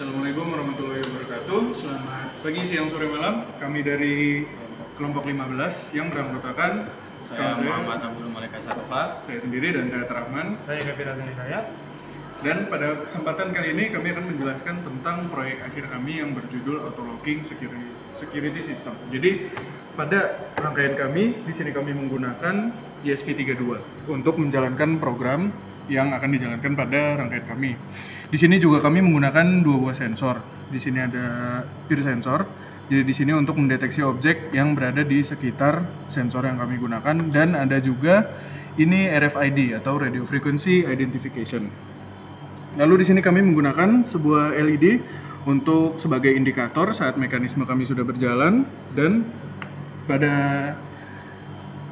Assalamualaikum warahmatullahi wabarakatuh. Selamat pagi, siang, sore, malam. Kami dari kelompok 15 yang beranggotakan Saya Muhammad Abdul Malik Asarofa. saya sendiri dan Tayat Rahman. Saya Kevin Razan Hidayat. Dan pada kesempatan kali ini kami akan menjelaskan tentang proyek akhir kami yang berjudul Auto-Locking Security System. Jadi pada rangkaian kami, di sini kami menggunakan ESP32 untuk menjalankan program yang akan dijalankan pada rangkaian kami. Di sini juga kami menggunakan dua buah sensor. Di sini ada peer sensor. Jadi di sini untuk mendeteksi objek yang berada di sekitar sensor yang kami gunakan, dan ada juga ini RFID atau Radio Frequency Identification. Lalu di sini kami menggunakan sebuah LED untuk sebagai indikator saat mekanisme kami sudah berjalan, dan pada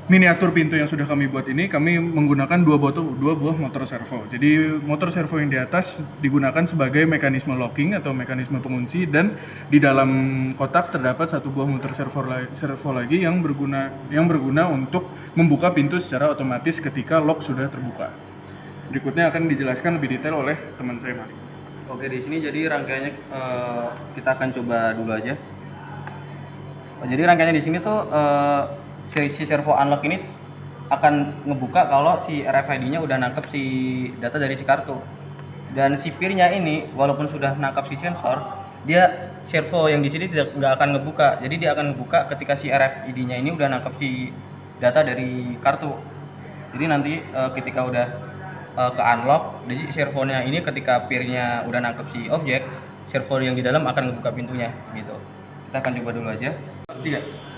miniatur pintu yang sudah kami buat ini kami menggunakan dua buah motor servo. Jadi motor servo yang di atas digunakan sebagai mekanisme locking atau mekanisme pengunci, dan di dalam kotak terdapat satu buah motor servo lagi yang berguna untuk membuka pintu secara otomatis ketika lock sudah terbuka. Berikutnya akan dijelaskan lebih detail oleh teman saya, Mari. Oke, di sini jadi rangkaiannya kita akan coba dulu aja. Jadi rangkaiannya di sini tuh si servo unlock ini akan ngebuka kalau si RFID-nya udah nangkep si data dari si kartu. Dan si peer-nya ini walaupun sudah nangkep si sensor, dia servo yang di sini nggak akan ngebuka. Jadi dia akan ngebuka ketika si RFID-nya ini udah nangkep si data dari kartu. Jadi nanti ketika udah ke unlock, jadi servonya ini ketika peer-nya udah nangkep si objek, servo yang di dalam akan ngebuka pintunya gitu. Kita akan coba dulu aja. 3.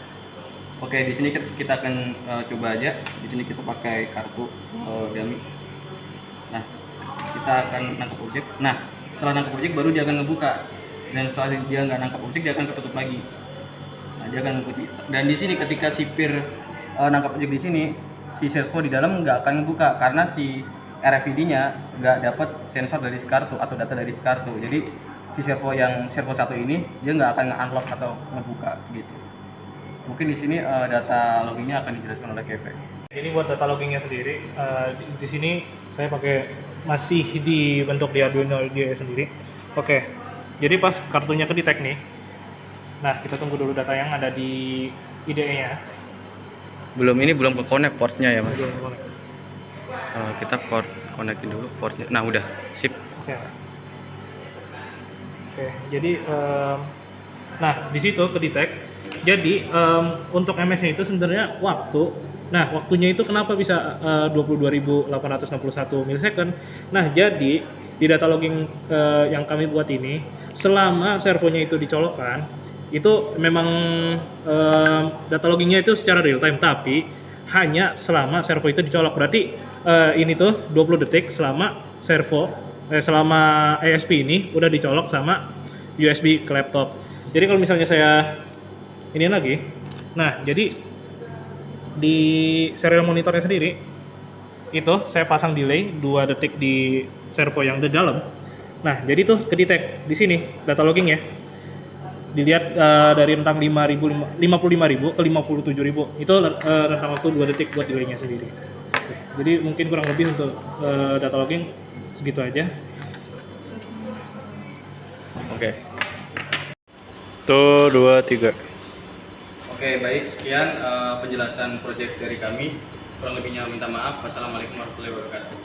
Oke, di sini kita akan coba aja. Di sini kita pakai kartu dummy. Nah, kita akan nangkep objek. Nah, setelah nangkep objek baru dia akan ngebuka. Dan setelah dia nggak nangkep objek, dia akan ketutup lagi. Nah, dia akan ngekunci. Dan di sini ketika si peer nangkep objek di sini, si servo di dalam nggak akan ngebuka karena si RFID-nya nggak dapat sensor dari si kartu atau data dari si kartu. Jadi si servo satu ini dia nggak akan nge-unlock atau ngebuka gitu. Mungkin di sini data loggingnya akan dijelaskan oleh Kevin. Ini buat data loggingnya sendiri. Di sini saya pakai masih dibentuk di Arduino IDE sendiri. Oke, jadi pas kartunya ke detect nih. Nah, kita tunggu dulu data yang ada di IDE-nya. Belum ke connect portnya ya, Mas. Belum connect. Kita connectin dulu portnya. Nah, udah sip. Oke, jadi nah di situ ke detect. Jadi untuk MS-nya itu sebenarnya waktunya itu kenapa bisa 22.861 milisecond. Nah, jadi di data logging yang kami buat ini, selama servonya itu dicolokkan, itu memang data loggingnya itu secara real time, tapi hanya selama servo itu dicolok. Berarti ini tuh 20 detik selama selama ESP ini udah dicolok sama USB ke laptop. Jadi kalau misalnya saya ini lagi, nah jadi di serial monitornya sendiri itu saya pasang delay 2 detik di servo yang di dalam. Nah, jadi tuh kedetek di sini data loggingnya dilihat dari rentang 55.000 ke 57.000 itu rentang waktu 2 detik buat delaynya sendiri. Jadi mungkin kurang lebih untuk data logging segitu aja. Oke. 1, 2, 3. Oke, baik, sekian penjelasan proyek dari kami. Kurang lebihnya minta maaf. Wassalamualaikum warahmatullahi wabarakatuh.